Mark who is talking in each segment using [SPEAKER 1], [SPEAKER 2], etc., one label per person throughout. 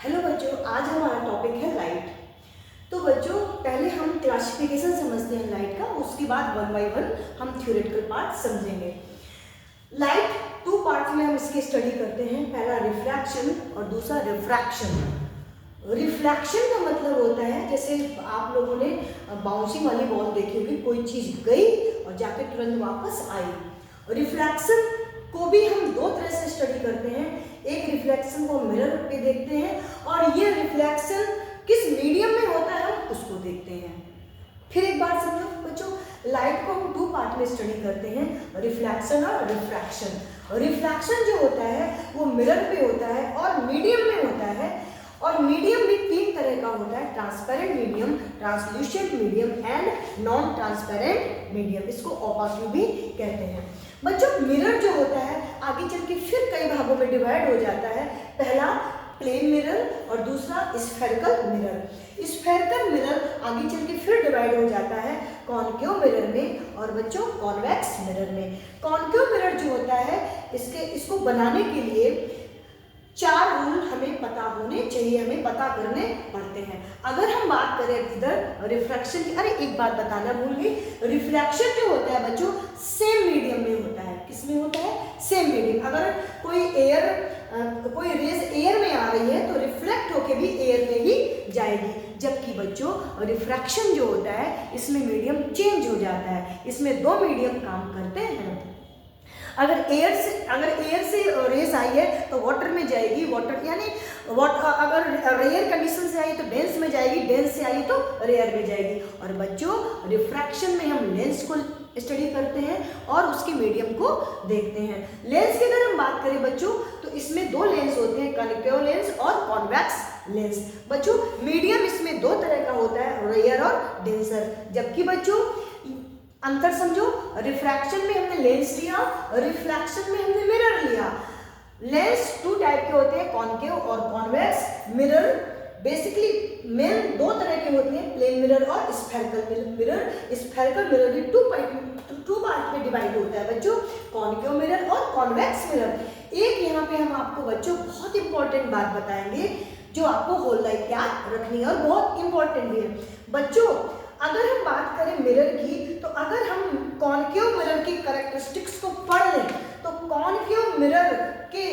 [SPEAKER 1] Hello बच्चों, आज हमारा टॉपिक है लाइट। तो बच्चों, पहले हम क्लासिफिकेशन समझते हैं लाइट का, उसके बाद वन बाय वन हम थ्योरेटिकल पार्ट समझेंगे। लाइट टू पार्ट में हम इसकी स्टडी करते हैं, पहला रिफ्रैक्शन और दूसरा रिफ्रैक्शन। रिफ्रैक्शन का मतलब होता है, जैसे आप लोगों ने बाउंसिंग वाली बॉल देखी होगी, कोई चीज गई और जाके तुरंत वापस आई। रिफ्रैक्शन को भी हम दो तरह से स्टडी करते हैं। एक रिफ्लेक्शन को मिरर पे देखते हैं और ये रिफ्लेक्शन किस मीडियम में होता है हम उसको देखते हैं। फिर एक बात समझो बच्चों, लाइट को हम दो पार्ट में स्टडी करते हैं, रिफ्लेक्शन और रिफ्रैक्शन। रिफ्रैक्शन जो होता है वो मिरर पे होता है और मीडियम में होता है। और मीडियम भी तीन तरह का होता है, transparent medium, translucent medium and non transparent medium. इसको ओपाक्यू भी कहते हैं। बच्चों, मिरर जो होता है आगे चल के फिर कई भागों में डिवाइड हो जाता है। पहला प्लेन मिरर और दूसरा स्फेरिकल मिरर। स्फेरिकल मिरर आगे चल के फिर डिवाइड हो जाता है कॉनकेव मिरर में और बच्चों कॉन्वेक्स मिरर में। कॉनकेव मिरर जो होता है इसको बनाने के लिए चार रूल हमें पता होने चाहिए, हमें पता करने पड़ते हैं। अगर हम बात करें इधर रिफ्रैक्शन की, अरे एक बात बताना भूल गई, रिफ्रैक्शन जो होता है बच्चों सेम मीडियम में होता है। किस में होता है? Same medium. अगर कोई रेज एयर में आ रही है तो रिफ्लेक्ट होके भी एयर में ही जाएगी। जबकि बच्चों रिफ्रैक्शन जो होता है इसमें मीडियम चेंज हो जाता है, इसमें दो मीडियम काम करते हैं। अगर एयर से रेस आई है तो वाटर में जाएगी, वाटर यानी अगर रेयर कंडीशन से आई तो डेंस में जाएगी, डेंस से आई तो रेयर में जाएगी। और बच्चों रिफ्रैक्शन में हम लेंस को स्टडी करते हैं और उसके मीडियम को देखते हैं। लेंस की अगर हम बात करें बच्चों तो इसमें दो लेंस होते हैं, कॉन्केव लेंस और कॉन्वेक्स लेंस। बच्चों मिडियम इसमें दो तरह का होता है, रेयर और डेंसर। जबकि बच्चों अंतर समझो, रिफ्रैक्शन में हमने लेंस लिया, रिफ्लेक्शन में हमने मिरर लिया। लेंस टू टाइप के होते हैं, कॉनकेव और कॉन्वेक्स। मिरर बेसिकली मेन दो तरह के होते हैं, प्लेन मिरर और स्फेरिकल मिरर। स्फेरिकल मिरर भी टू पार्ट में डिवाइड होता है बच्चों, कॉनकेव मिरर और कॉन्वेक्स मिरर। एक यहाँ पे हम आपको बच्चों बहुत इंपॉर्टेंट बात बताएंगे जो आपको होल लाइफ याद रखनी है और बहुत इंपॉर्टेंट भी है। बच्चों अगर हम बात करें मिरर की, तो अगर हम कॉनकेव मिरर की कैरेक्टरिस्टिक्स को पढ़ लें तो कॉनकेव मिरर के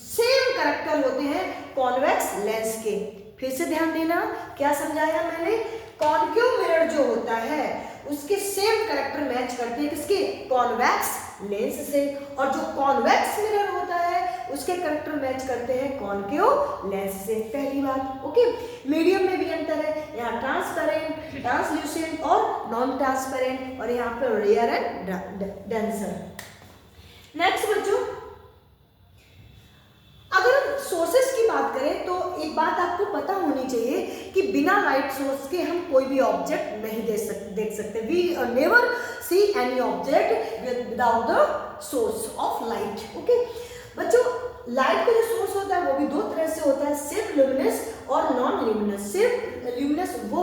[SPEAKER 1] सेम कैरेक्टर होते हैं कॉन्वेक्स लेंस के। फिर से ध्यान देना, क्या समझाया मैंने? कॉनकेव मिरर जो होता है उसके सेम कैरेक्टर मैच करते हैं किसके? कॉन्वेक्स लेंस से। और जो कॉन्वेक्स मिरर होता है उसके कैरेक्टर मैच करते हैं कॉनकेव लेंस से। पहली बात, ओके। मीडियम में भी अंतर है, यहाँ ट्रांसपेरेंट, ट्रांसल्यूसेंट और नॉन ट्रांसपेरेंट, और यहाँ पर रेयर एंड डेंसर। नेक्स्ट बच्चों, अगर हम सोर्सेस की बात करें तो एक बात आपको पता होनी चाहिए कि बिना लाइट सोर्स के हम कोई भी ऑब्जेक्ट नहीं देख सकते। We never see any object without the source of light. Okay बच्चों, लाइट का जो सोर्स होता है वो भी दो तरह से होता है, सिर्फ ल्यूमिनस और नॉन ल्यूमिनस। सिर्फ ल्यूमिनस वो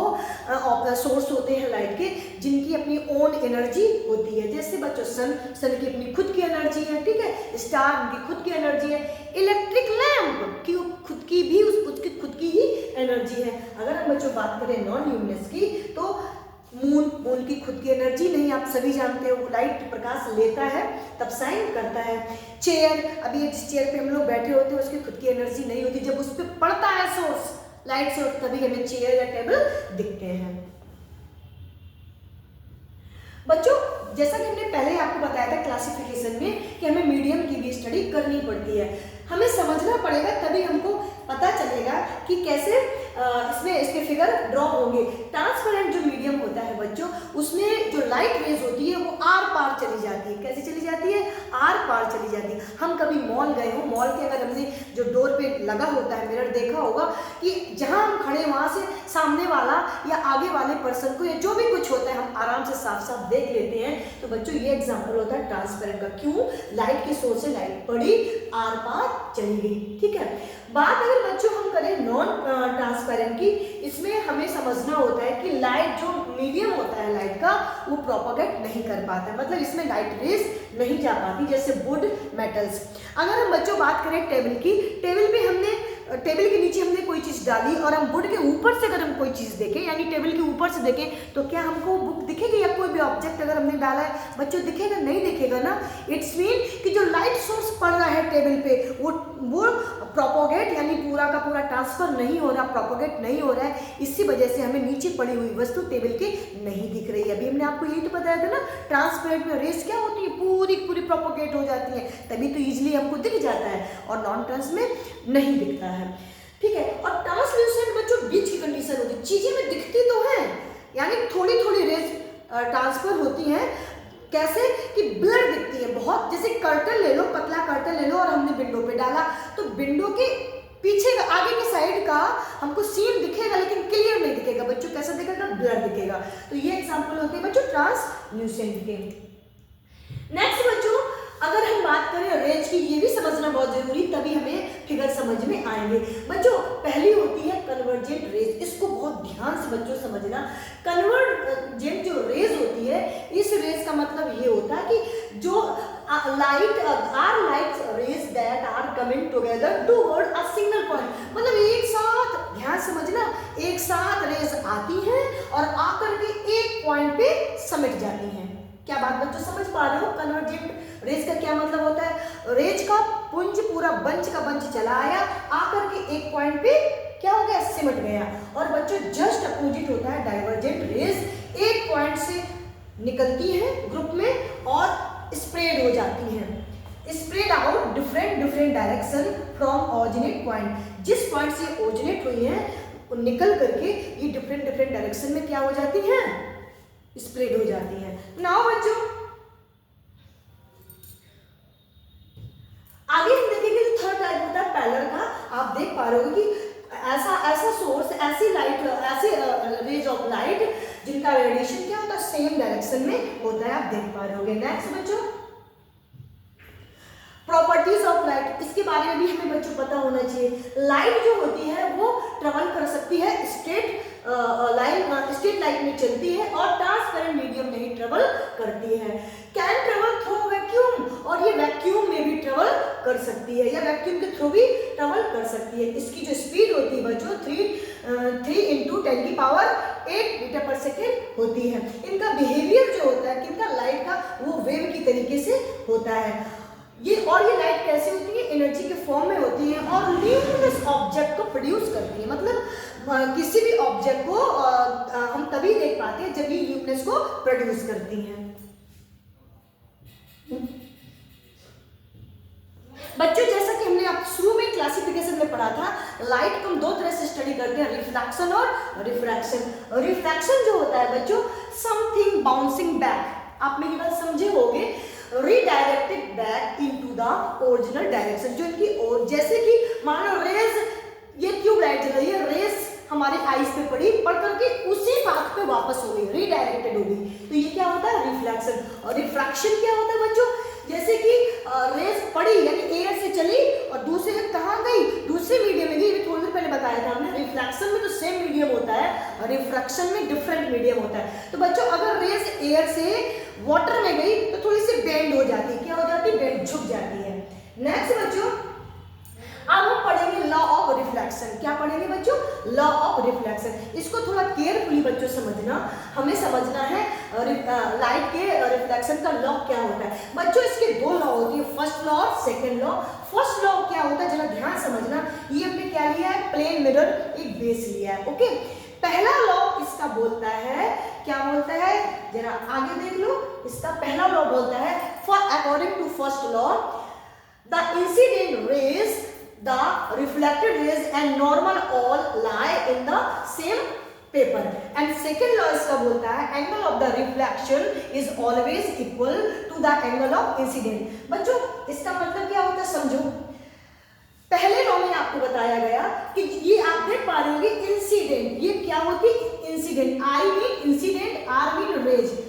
[SPEAKER 1] सोर्स होते हैं लाइट के जिनकी अपनी ओन एनर्जी होती है। जैसे बच्चों सन की अपनी खुद की एनर्जी है, ठीक है, स्टार की खुद की एनर्जी है, इलेक्ट्रिक लैंप की खुद की भी उसकी खुद की ही एनर्जी है। अगर हम बच्चों बात करें नॉन ल्यूमिनस की तो मून की खुद की एनर्जी नहीं, आप सभी जानते हो, वो लाइट प्रकाश लेता है तब शाइन करता है। चेयर, अभी जिस चेयर पे हम लोग बैठे होते हैं उसकी खुद की एनर्जी नहीं होती, जब उस पर पड़ता है सोर्स, लाइट सोर्स, तभी हमें चेयर या टेबल दिखते हैं। बच्चों जैसा कि हमने पहले आपको बताया था क्लासिफिकेशन में कि हमें मीडियम की भी स्टडी करनी पड़ती है, हमें समझना पड़ेगा, तभी हमको पता चलेगा कि कैसे इसमें इसके फिगर ड्रॉ होंगे। ट्रांसपेरेंट जो मीडियम होता है बच्चों, उसमें जो लाइट रेज होती है वो आर पार चली जाती है। कैसे चली जाती है? आर पार चली जाती है। हम कभी मॉल गए हो, मॉल के अगर हमने जो डोर पे लगा होता है मिरर देखा होगा कि जहां हम खड़े वहां से सामने वाला या आगे वाले पर्सन को या जो भी कुछ होता है हम आराम से साफ साफ देख लेते हैं। तो बच्चों ये एग्जाम्पल होता है ट्रांसपेरेंट का। क्यों? लाइट की सोर्स से लाइट पड़ी, आर पार चली गई, ठीक है। बात अगर बच्चों हम करें नॉन ट्रांसपेरेंट की, इसमें हमें समझना होता है कि लाइट जो मीडियम होता है लाइट का वो प्रोपोगेट नहीं कर पाता है, मतलब इसमें लाइट रेज नहीं जा पाती, जैसे वुड, मेटल्स। अगर हम बच्चों बात करें टेबल की, टेबल पे हमने टेबल के नीचे हमने कोई चीज़ डाली और हम बोर्ड के ऊपर से अगर हम कोई चीज़ देखें, यानी टेबल के ऊपर से देखें, तो क्या हमको बुक दिखेगी या कोई भी ऑब्जेक्ट अगर हमने डाला है बच्चों दिखेगा? नहीं दिखेगा ना। इट्स मीन कि जो लाइट सोर्स पड़ रहा है टेबल पे वो प्रोपोगेट यानी पूरा का पूरा ट्रांसफर नहीं हो रहा, प्रोपोगेट नहीं हो रहा है। इसी वजह से हमें नीचे पड़ी हुई वस्तु टेबल के नहीं दिख रही है। अभी हमने आपको यही तो बताया था ना, ट्रांसपेरेंट में रेस क्या होती है, पूरी पूरी प्रोपोगेट हो जाती है, तभी तो इजीली हमको दिख जाता है, और नॉन ट्रांस में नहीं दिखता है। ठीक है। और ट्रांसल्यूसेंट बच्चों बीच की कंडीशन होती है, चीजें में दिखती तो है, यानी थोड़ी थोड़ी रेज ट्रांसफर होती हैं। कैसे कि ब्लर दिखती है बहुत, जैसे कर्टन ले लो, पतला कर्टन ले लो और हमने विंडो पे डाला तो विंडो के पीछे आगे की साइड का हमको सीन दिखेगा लेकिन क्लियर नहीं दिखेगा बच्चों। कैसा दिखेगा? ब्लर दिखेगा। तो ये एग्जांपल होते हैं बच्चों ट्रांसल्यूसेंट के। नेक्स्ट बच्चों अगर हम बात करें रेंज की, ये भी समझना बहुत जरूरी, तभी हमें फिगर समझ में आएंगे। बच्चों पहली होती है कन्वर्जेंट रेज, इसको बहुत ध्यान से बच्चों समझना। कन्वर्जेंट जो रेज होती है, इस रेज का मतलब ये होता है कि जो light rays that are coming together toward a single point, मतलब एक साथ, ध्यान समझना, एक साथ रेज आती हैं और आकर के एक पॉइंट पे समिट जाती हैं। क्या बात बच्चों समझ पा रहे हो? कन्वर्जेंट रेज का क्या मतलब होता है? रेज का पुंज, पूरा बंच का बंच चला आया, आकर के एक पॉइंट पे क्या हो गया? सिमट गया। और बच्चों जस्ट अपोजिट होता है डाइवर्जेंट रेज, एक पॉइंट से निकलती है ग्रुप में और स्प्रेड हो जाती हैं, spread out different direction from originate point. जिस पॉइंट से ओरिजिनेट हुई है वो निकल करके ये डिफरेंट डायरेक्शन में क्या हो जाती हैं? स्प्रेड हो जाती है। नाउ बच्चों आगे हम देखेंगे जो थर्ड टाइप होता है पैरेलल का। आप देख पा रहे हो कि ऐसा सोर्स, ऐसी लाइट, ऐसे रेज ऑफ लाइट जिनका रेडिएशन क्या होता है? सेम डायरेक्शन में होता है, आप देख पा रहे होगे। नेक्स्ट बच्चों प्रॉपर्टीज ऑफ लाइट, इसके बारे में भी हमें बच्चों पता होना चाहिए। लाइट जो होती है वो ट्रेवल कर सकती है स्ट्रेट लाइट में चलती है और ट्रांसपेरेंट मीडियम में ही ट्रेवल करती है। कैन ट्रेवल थ्रू वैक्यूम, और ये वैक्यूम में भी ट्रेवल कर सकती है या वैक्यूम के थ्रू भी ट्रेवल कर सकती है। इसकी जो स्पीड होती है बच्चों 3 × 10⁸ मीटर पर सेकेंड होती है। इनका बिहेवियर जो होता है किनका? लाइट का, वो वेव की तरीके से होता है ये। और ये लाइट कैसी होती है? एनर्जी के फॉर्म में होती है और ल्यूमिनस ऑब्जेक्ट को प्रोड्यूस करती है। मतलब किसी भी ऑब्जेक्ट को हम तभी देख पाते हैं जब ये ल्यूमिनस को प्रोड्यूस करती हैं। बच्चों जैसा कि हमने आप शुरू में क्लासिफिकेशन में पढ़ा था, लाइट को हम दो तरह से स्टडी करते हैं, रिफ्लेक्शन और रिफ्रैक्शन। रिफ्रैक्शन जो होता है बच्चों समथिंग बाउंसिंग बैक, आप मेरी बात समझे होंगे, redirected back into the original direction. जो इनकी और जैसे कि मान लो रेज, ये ट्यूब लाइट जल रही है, रेज हमारे आईज पे पड़ करके उसी पाथ पे वापस हो गई, रीडायरेक्टेड हो गई, तो ये क्या होता है? रिफ्लेक्शन। और रिफ्रैक्शन क्या होता है बच्चों? जैसे कि रेज पड़ी यानी एयर से चली और दूसरे जगह कहाँ गई? दूसरे मीडियम में गई। थोड़ी देर पहले बताया था हमने, रिफ्लेक्शन में तो सेम मीडियम होता है और रिफ्रैक्शन में डिफरेंट मीडियम होता है। तो बच्चों अगर रेज एयर से वाटर में गई तो थोड़ी सी बेंड हो जाती है, क्या हो जाती है? बेंड, झुक जाती है। नेक्स्ट बच्चों अब हम पढ़ेंगे लॉ ऑफ रिफ्लेक्शन। क्या पढ़ेंगे बच्चों? Law of reflection. इसको थोड़ा केयरफुली बच्चों समझना, हमें समझना है लाइट के रिफ्लेक्शन का लॉ क्या होता है। बच्चों इसके दो लॉ होती है, फर्स्ट लॉ और सेकंड लॉ। फर्स्ट लॉ क्या होता है जरा ध्यान समझना, ये हमने क्या लिया है? प्लेन मिरर एक बेस लिया है। ओके, पहला लॉ इसका बोलता है, क्या बोलता है? जरा आगे देख लो, इसका पहला लॉ बोलता है, for according to first law the incident rays, the reflected rays and normal all lie in the same paper. And second law इसका बोलता है angle of the reflection is always equal to the angle of incident. बच्चों इसका मतलब क्या होता है समझो। पहले लॉ में आपको बताया गया कि ये आप देख पा रहे होंगे इंसिडेंट, ये क्या होती है? Incident, I mean incident, R mean rays.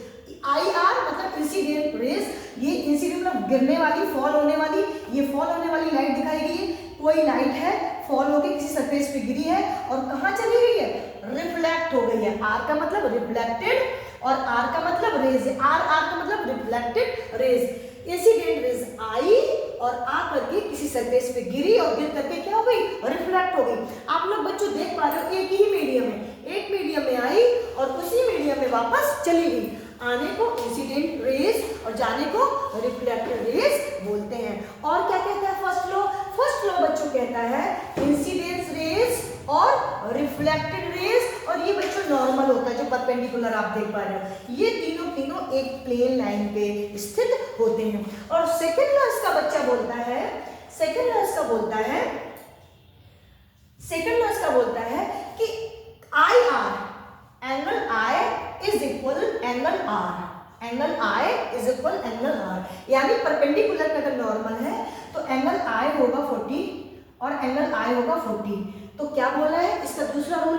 [SPEAKER 1] I R मतलब इंसिडेंट रेज, ये इंसिडेंट मतलब गिरने वाली, फॉल होने वाली, ये फॉल होने वाली लाइट दिखाई गई है। कोई लाइट है, फॉल होकर किसी सरफेस पे गिरी है और कहाँ चली गई है? रिफ्लेक्ट हो गई है। आर का मतलब रिफ्लेक्टेड और आर का मतलब रेज, आर का मतलब रिफ्लेक्टेड रेज। इंसिडेंट रेज आई और आ करके किसी सरफेस पे गिरी और गिर करके क्या हो गई, रिफ्लेक्ट हो गई। आप लोग बच्चों देख पा रहे हो एक ही मीडियम है, एक मीडियम में आई और उसी मीडियम में वापस चली गई। आने को इंसिडेंट रेज और जाने को रिफ्लेक्टेड रेज बोलते हैं। और क्या कहता है फर्स्ट लॉ? फर्स्ट लॉ बच्चों कहता है इंसिडेंट रेज और रिफ्लेक्टेड रेज, और ये बच्चों नॉर्मल होता है जो परपेंडिकुलर आप देख पा रहे हो, ये तीनों तीनों एक प्लेन लाइन पे स्थित होते हैं। और सेकंड लॉ इसका बच्चा बोलता है, सेकंड लॉ इसका बोलता है, सेकंड लॉ इसका बोलता है कि I R angle I is equal angle R, angle I is equal angle R, यानी परपेंडिकुलर में अगर नॉर्मल है तो एंगल आई होगा 40 और एंगल आई होगा 40। तो क्या बोला है इसका दूसरा रूल,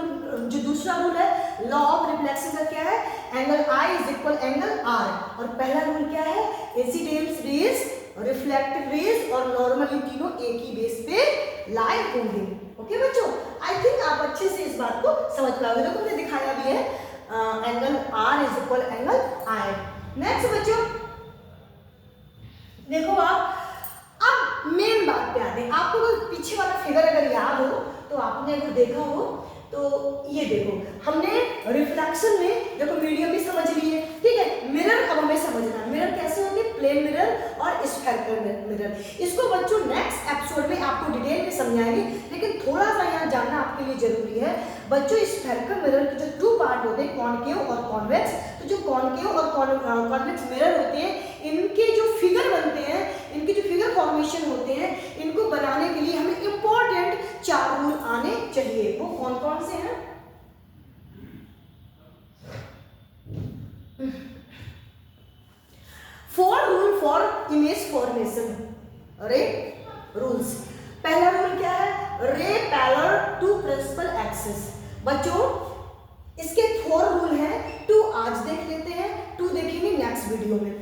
[SPEAKER 1] जो दूसरा रूल है लॉ ऑफ रिफ्लेक्शन का क्या है, angle I is equal angle R, और पहला रूल क्या है, इंसिडेंट रेज, रिफ्लेक्टेड रेज और नॉर्मल, ये तीनों एक ही बेस पे लाई होंगे। ओके बच्चों, आई थिंक आप अच्छे से इस बात को समझ पाओगे। देखो मैंने दिखाया भी है angle R is equal angle I. Next बच्चों देखो आप, अब मेन बात पे आते हैं। आपको पीछे वाला फिगर अगर याद हो तो आपने अगर देखा हो तो ये देखो, हमने रिफ्लेक्शन में देखो मीडियम भी समझ लिए, ठीक है। मिरर अब हमें समझना है, मिरर कैसे होते हैं, प्लेन मिरर और स्फेरिकल मिरर। इसको बच्चों नेक्स्ट एपिसोड में आपको डिटेल में समझाएंगे, लेकिन थोड़ा सा यहाँ जानना आपके लिए जरूरी है बच्चों। स्फेरिकल मिरर के जो 2 पार्ट होते हैं, कॉनकेव और कॉन्वेक्स, तो जो कॉनकेव और कॉन्वेक्स मिरर होते हैं, इनके जो फिगर बनते हैं, इनके जो फिगर फॉर्मेशन होते हैं, इनको बनाने के लिए हमें इंपॉर्टेंट 4 रूल आने चाहिए। वो कौन कौन से हैं? 4 रूल फॉर इमेज फॉर्मेशन, रे रूल्स। पहला रूल क्या है, ray parallel to principal axis. बच्चों इसके 4 रूल हैं, 2 आज देख लेते हैं, 2 देखेंगे नेक्स्ट वीडियो में।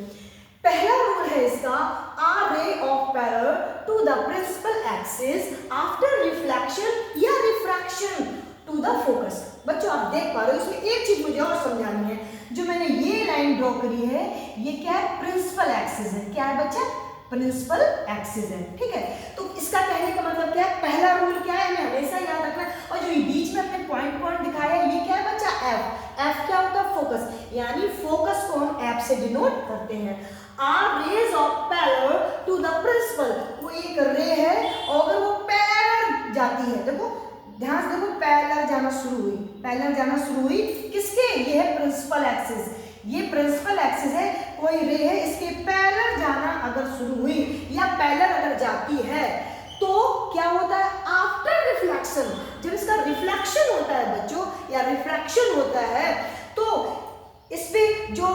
[SPEAKER 1] पहला रूल है इसका, a ray of parallel to the principal axis after reflection या रिफ्रैक्शन टू द फोकस। बच्चों आप देख पा रहे हो, इसमें एक चीज मुझे और समझानी है। जो मैंने ये लाइन ड्रॉ करी है, ये क्या है, प्रिंसिपल एक्सिस है। क्या है बच्चा, प्रिंसिपल एक्सिस है, ठीक है। तो इसका कहने का मतलब क्या है, पहला रूल क्या है, हमें हमेशा याद रखना है। और जो ये बीच में अपने पॉइंट दिखाया है, ये क्या है बच्चा, एफ। एफ क्या होता है, फोकस, यानी फोकस को हम एफ से डिनोट करते हैं। R rays of parallel to the principal, वो एक रे है और अगर वो पैरेलल जाती है, देखो ध्यान से देखो, पैरेलल जाना शुरू हुई, पैरेलल जाना शुरू हुई किसके, ये है प्रिंसिपल एक्सिस, ये प्रिंसिपल एक्सिस है, कोई रे है, इसके पैरेलल जाना अगर शुरू हुई या पैरेलल अगर जाती है तो क्या होता है, आफ्टर रिफ्लेक्शन, जब इसका रिफ्लेक्शन होता है बच्चों या रिफ्रैक्शन होता है, तो इस पे जो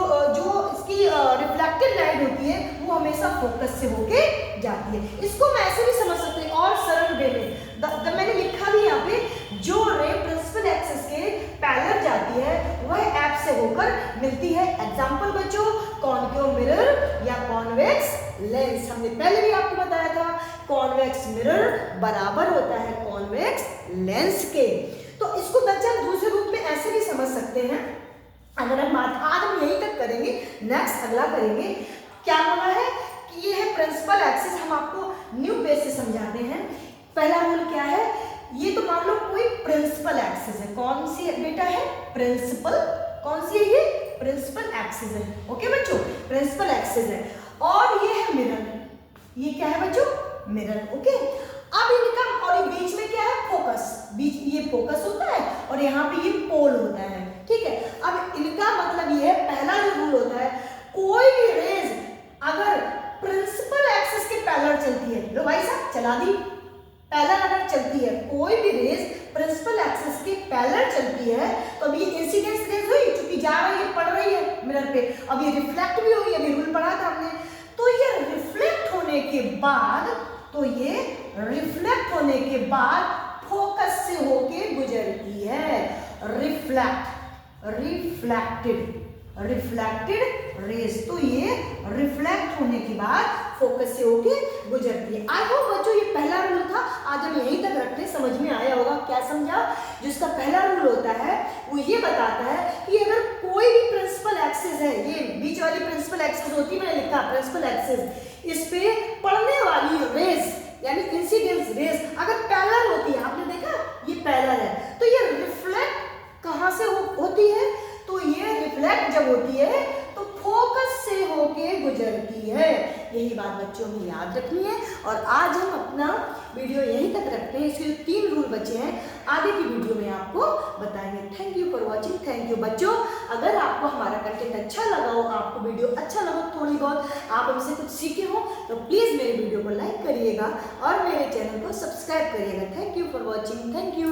[SPEAKER 1] इसकी रिफ्लेक्टेड लाइट होती है वो हमेशा फोकस से होके जाती है। इसको मैं ऐसे भी समझ सकते हैं और सरल वे में, मैंने लिखा भी यहाँ पे, जो रे प्रिंसिपल एक्सिस के पैरेलल जाती है वह एफ से होकर मिलती है। एग्जांपल बच्चों, कॉनकेव मिरर या कॉन्वेक्स लेंस। हमने पहले भी आपको बताया था कॉन्वेक्स मिरर बराबर होता है कॉन्वेक्स लेंस के। तो इसको बच्चा दूसरे रूप में ऐसे भी समझ सकते हैं। अगर हम बात आज हम यहीं तक करेंगे, नेक्स्ट अगला करेंगे। क्या बोला है कि ये है प्रिंसिपल एक्सिस, हम आपको न्यू बेस से समझाते हैं। पहला रूल क्या है, ये तो मान लो कोई प्रिंसिपल एक्सिस है, कौन सी बेटा है, प्रिंसिपल, कौन सी है ये, प्रिंसिपल एक्सिस है। ओके बच्चों, प्रिंसिपल एक्सिस है और ये है मिरर, ये क्या है बच्चों, मिरर। ओके, अब इनका और बीच में क्या है, फोकस, बीच ये फोकस होता है और यहाँ पे ये पोल होता है, ठीक है। अब इनका मतलब ये है, पहला जो रूल होता है, कोई भी रेज अगर प्रिंसिपल एक्सिस के पैरेलल चलती है, लो भाई साहब चला दी, पैरेलल अगर चलती है, कोई भी रेज प्रिंसिपल एक्सिस के पैरेलल चलती है तो अभी इंसिडेंस रेज हुई, क्योंकि जा रही है, पड़ रही है मिरर पे, अब ये रिफ्लेक्ट भी हुई, अभी रूल पढ़ा था हमने। तो ये रिफ्लेक्ट होने के बाद, तो ये रिफ्लेक्ट होने के बाद फोकस से होके गुजरती है, रिफ्लेक्टेड रेज। तो ये रिफ्लेक्ट होने के बाद फोकस से होके गुजरती है। आई होप बच्चों ये पहला रूल था, आज हम यहीं तक रखते हैं, समझ में आया होगा। क्या समझा, जिसका पहला रूल होता है वो ये बताता है कि अगर कोई भी प्रिंसिपल एक्सिस है, ये बीच वाली प्रिंसिपल एक्सिस होती है, मैंने लिखा प्रिंसिपल एक्सिस, इस पे पड़ने वाली रेज यानी इंसिडेंस रेज अगर पैरेलल होती है, आपने देखा ये पैरेलल है, तो ये रिफ्लेक्ट कहाँ से होती है, तो ये रिफ्लेक्ट जब होती है तो फोकस से होके गुजरती है। यही बात बच्चों में याद रखनी है। और आज हम अपना वीडियो यहीं तक रखते हैं, इसके 3 रूल बचे हैं, आगे की वीडियो में आपको बताएंगे। Thank you for watching. Thank you बच्चों। अगर आपको हमारा कंटेंट अच्छा लगा हो, आपको वीडियो अच्छा लगा, थोड़ी बहुत आप हमसे कुछ सीखे हो, तो प्लीज़ मेरे वीडियो को लाइक करिएगा और मेरे चैनल को सब्सक्राइब करिएगा। Thank you for watching. Thank you.